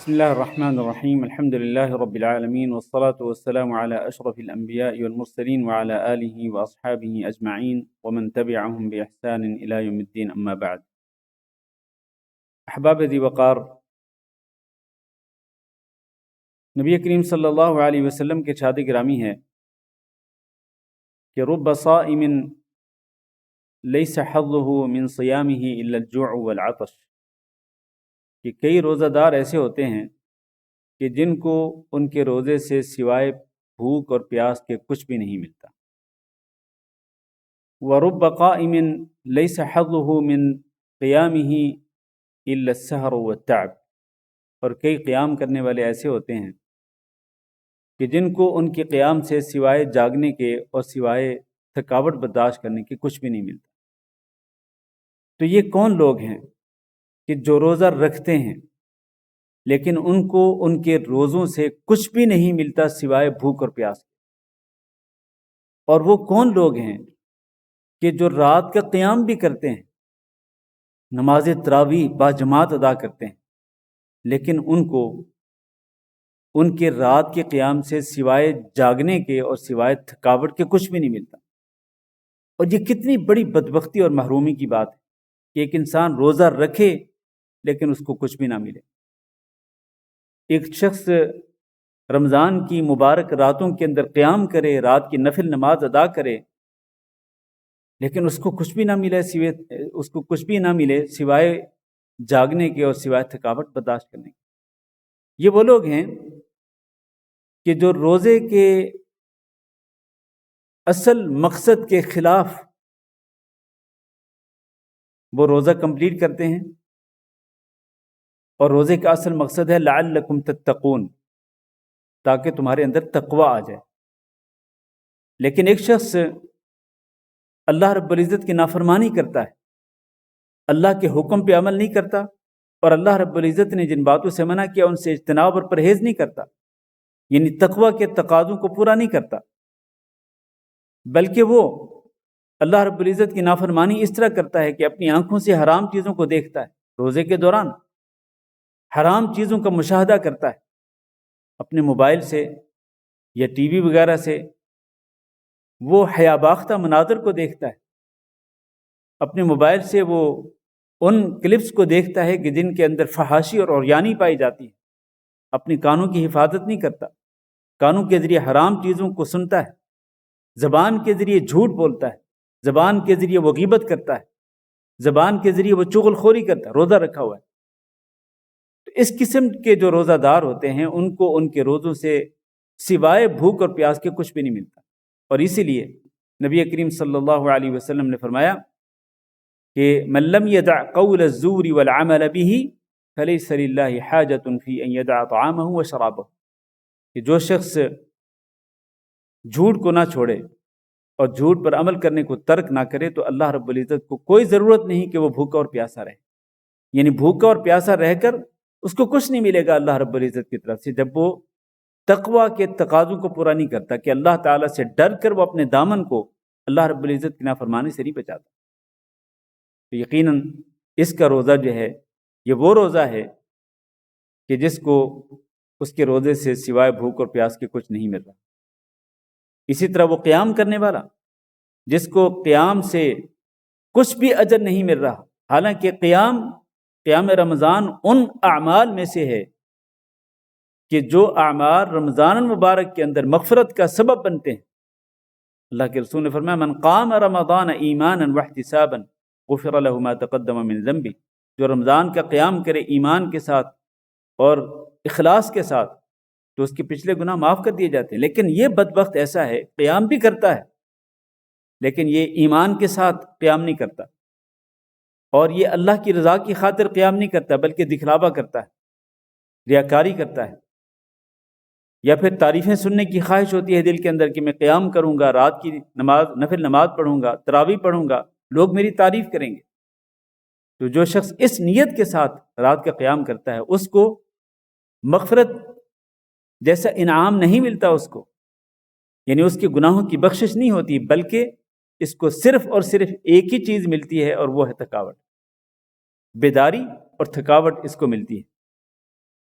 بسم الله الرحمن الرحيم الحمد لله رب العالمين والصلاة والسلام على أشرف الأنبياء والمرسلين وعلى آله وأصحابه أجمعين ومن تبعهم بإحسان إلى يوم الدين أما بعد. احباب ذی وقار، نبی کریم صلی اللہ علیہ وسلم کے ارشاد گرامی ہے کہ رب صائم لیس حظه من صیامه الا الجوع والعطش، کہ کئی روزہ دار ایسے ہوتے ہیں کہ جن کو ان کے روزے سے سوائے بھوک اور پیاس کے کچھ بھی نہیں ملتا۔ وَرُبَّ قَائِمٍ لَيْسَ حَظُّهُ مِنْ قِيَامِهِ إِلَّا السَّهْرُ وَالتَّعْبُ، اور کئی قیام کرنے والے ایسے ہوتے ہیں کہ جن کو ان کے قیام سے سوائے جاگنے کے اور سوائے تھکاوٹ برداشت کرنے کے کچھ بھی نہیں ملتا۔ تو یہ کون لوگ ہیں کہ جو روزہ رکھتے ہیں لیکن ان کو ان کے روزوں سے کچھ بھی نہیں ملتا سوائے بھوک اور پیاس؟ اور وہ کون لوگ ہیں کہ جو رات کا قیام بھی کرتے ہیں، نماز تراویح باجماعت ادا کرتے ہیں، لیکن ان کو ان کے رات کے قیام سے سوائے جاگنے کے اور سوائے تھکاوٹ کے کچھ بھی نہیں ملتا۔ اور یہ کتنی بڑی بدبختی اور محرومی کی بات ہے کہ ایک انسان روزہ رکھے لیکن اس کو کچھ بھی نہ ملے۔ ایک شخص رمضان کی مبارک راتوں کے اندر قیام کرے، رات کی نفل نماز ادا کرے، لیکن اس کو کچھ بھی نہ ملے سوائے جاگنے کے اور سوائے تھکاوٹ برداشت کرنے کے۔ یہ وہ لوگ ہیں کہ جو روزے کے اصل مقصد کے خلاف وہ روزہ کمپلیٹ کرتے ہیں، اور روزے کا اصل مقصد ہے لعلکم تتقون، تاکہ تمہارے اندر تقوی آ جائے۔ لیکن ایک شخص اللہ رب العزت کی نافرمانی کرتا ہے، اللہ کے حکم پہ عمل نہیں کرتا، اور اللہ رب العزت نے جن باتوں سے منع کیا ان سے اجتناب اور پرہیز نہیں کرتا، یعنی تقوی کے تقاضوں کو پورا نہیں کرتا، بلکہ وہ اللہ رب العزت کی نافرمانی اس طرح کرتا ہے کہ اپنی آنکھوں سے حرام چیزوں کو دیکھتا ہے، روزے کے دوران حرام چیزوں کا مشاہدہ کرتا ہے، اپنے موبائل سے یا ٹی وی وغیرہ سے وہ حیا باختہ مناظر کو دیکھتا ہے، اپنے موبائل سے وہ ان کلپس کو دیکھتا ہے کہ جن کے اندر فحاشی اور عریانی پائی جاتی ہے، اپنے کانوں کی حفاظت نہیں کرتا، کانوں کے ذریعے حرام چیزوں کو سنتا ہے، زبان کے ذریعے جھوٹ بولتا ہے، زبان کے ذریعے وہ غیبت کرتا ہے، زبان کے ذریعے وہ چغل خوری کرتا ہے، روزہ رکھا ہوا ہے۔ تو اس قسم کے جو روزہ دار ہوتے ہیں ان کو ان کے روزوں سے سوائے بھوک اور پیاس کے کچھ بھی نہیں ملتا، اور اسی لیے نبی کریم صلی اللہ علیہ وسلم نے فرمایا کہ من لم يدع قول الزور والعمل به فليس لله حاجة في ان يدع طعامه وشرابه، کہ جو شخص جھوٹ کو نہ چھوڑے اور جھوٹ پر عمل کرنے کو ترک نہ کرے تو اللہ رب العزت کو کوئی ضرورت نہیں کہ وہ بھوکا اور پیاسا رہے، یعنی بھوکا اور پیاسا رہ کر اس کو کچھ نہیں ملے گا اللہ رب العزت کی طرف سے جب وہ تقوی کے تقاضوں کو پورا نہیں کرتا، کہ اللہ تعالیٰ سے ڈر کر وہ اپنے دامن کو اللہ رب العزت کی نافرمانی سے نہیں بچاتا۔ تو یقیناً اس کا روزہ جو ہے یہ وہ روزہ ہے کہ جس کو اس کے روزے سے سوائے بھوک اور پیاس کے کچھ نہیں مل رہا۔ اسی طرح وہ قیام کرنے والا جس کو قیام سے کچھ بھی اجر نہیں مل رہا، حالانکہ قیام رمضان ان اعمال میں سے ہے کہ جو اعمال رمضان المبارک کے اندر مغفرت کا سبب بنتے ہیں۔ اللہ کے رسول نے فرمایا من قام رمضان ایمانا واحتسابا غفر له ما تقدم من ذنبه، جو رمضان کا قیام کرے ایمان کے ساتھ اور اخلاص کے ساتھ تو اس کے پچھلے گناہ معاف کر دیے جاتے ہیں۔ لیکن یہ بدبخت ایسا ہے، قیام بھی کرتا ہے لیکن یہ ایمان کے ساتھ قیام نہیں کرتا، اور یہ اللہ کی رضا کی خاطر قیام نہیں کرتا بلکہ دکھلاوا کرتا ہے، ریاکاری کرتا ہے، یا پھر تعریفیں سننے کی خواہش ہوتی ہے دل کے اندر کہ میں قیام کروں گا، رات کی نماز نفل نماز پڑھوں گا، تراویح پڑھوں گا، لوگ میری تعریف کریں گے۔ تو جو شخص اس نیت کے ساتھ رات کا قیام کرتا ہے اس کو مغفرت جیسا انعام نہیں ملتا، اس کو یعنی اس کے گناہوں کی بخشش نہیں ہوتی، بلکہ اس کو صرف اور صرف ایک ہی چیز ملتی ہے اور وہ ہے تھکاوٹ، بیداری اور تھکاوٹ اس کو ملتی ہے۔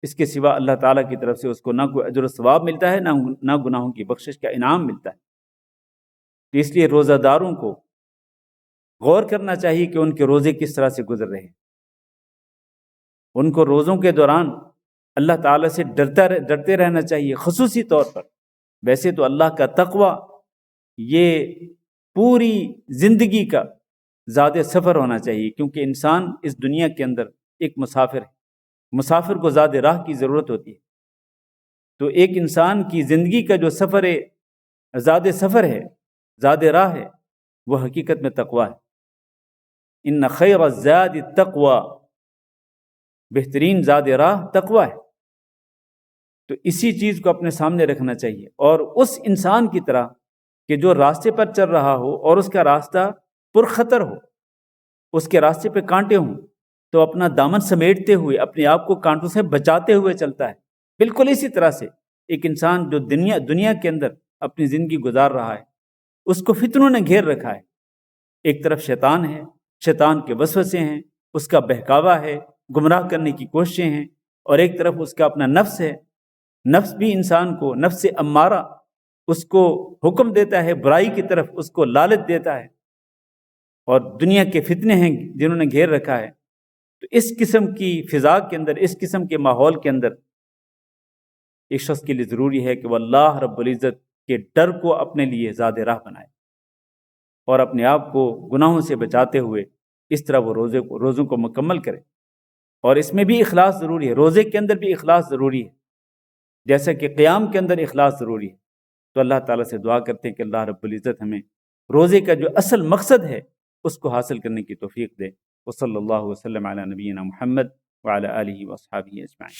اس کے سوا اللہ تعالیٰ کی طرف سے اس کو نہ کوئی اجر و ثواب ملتا ہے، نہ گناہوں کی بخشش کا انعام ملتا ہے۔ تو اس لیے روزہ داروں کو غور کرنا چاہیے کہ ان کے روزے کس طرح سے گزر رہے ہیں۔ ان کو روزوں کے دوران اللہ تعالیٰ سے ڈرتے رہنا چاہیے خصوصی طور پر۔ ویسے تو اللہ کا تقوی یہ پوری زندگی کا زیادہ سفر ہونا چاہیے، کیونکہ انسان اس دنیا کے اندر ایک مسافر ہے، مسافر کو زیادہ راہ کی ضرورت ہوتی ہے۔ تو ایک انسان کی زندگی کا جو سفر ہے، زیادہ سفر ہے، زیادہ راہ ہے، وہ حقیقت میں تقوی ہے۔ ان خیر الزاد التقوی، بہترین زاد راہ تقوی ہے۔ تو اسی چیز کو اپنے سامنے رکھنا چاہیے، اور اس انسان کی طرح کہ جو راستے پر چل رہا ہو اور اس کا راستہ پرخطر ہو، اس کے راستے پہ کانٹے ہوں، تو اپنا دامن سمیٹتے ہوئے اپنے آپ کو کانٹوں سے بچاتے ہوئے چلتا ہے۔ بالکل اسی طرح سے ایک انسان جو دنیا کے اندر اپنی زندگی گزار رہا ہے، اس کو فتنوں نے گھیر رکھا ہے۔ ایک طرف شیطان ہے، شیطان کے وسوسے ہیں، اس کا بہکاوا ہے، گمراہ کرنے کی کوششیں ہیں، اور ایک طرف اس کا اپنا نفس ہے۔ نفس بھی انسان کو، نفس امارہ اس کو حکم دیتا ہے برائی کی طرف، اس کو لالچ دیتا ہے، اور دنیا کے فتنے ہیں جنہوں نے گھیر رکھا ہے۔ تو اس قسم کی فضا کے اندر، اس قسم کے ماحول کے اندر ایک شخص کے لیے ضروری ہے کہ وہ اللہ رب العزت کے ڈر کو اپنے لیے زیادہ راہ بنائے، اور اپنے آپ کو گناہوں سے بچاتے ہوئے اس طرح وہ روزوں کو مکمل کرے۔ اور اس میں بھی اخلاص ضروری ہے، روزے کے اندر بھی اخلاص ضروری ہے، جیسا کہ قیام کے اندر اخلاص ضروری ہے۔ تو اللہ تعالیٰ سے دعا کرتے ہیں کہ اللہ رب العزت ہمیں روزے کا جو اصل مقصد ہے اس کو حاصل کرنے کی توفیق دے۔ وصلی اللہ وسلم علی نبینا محمد وعلی آلہ واصحابہ اجمعین۔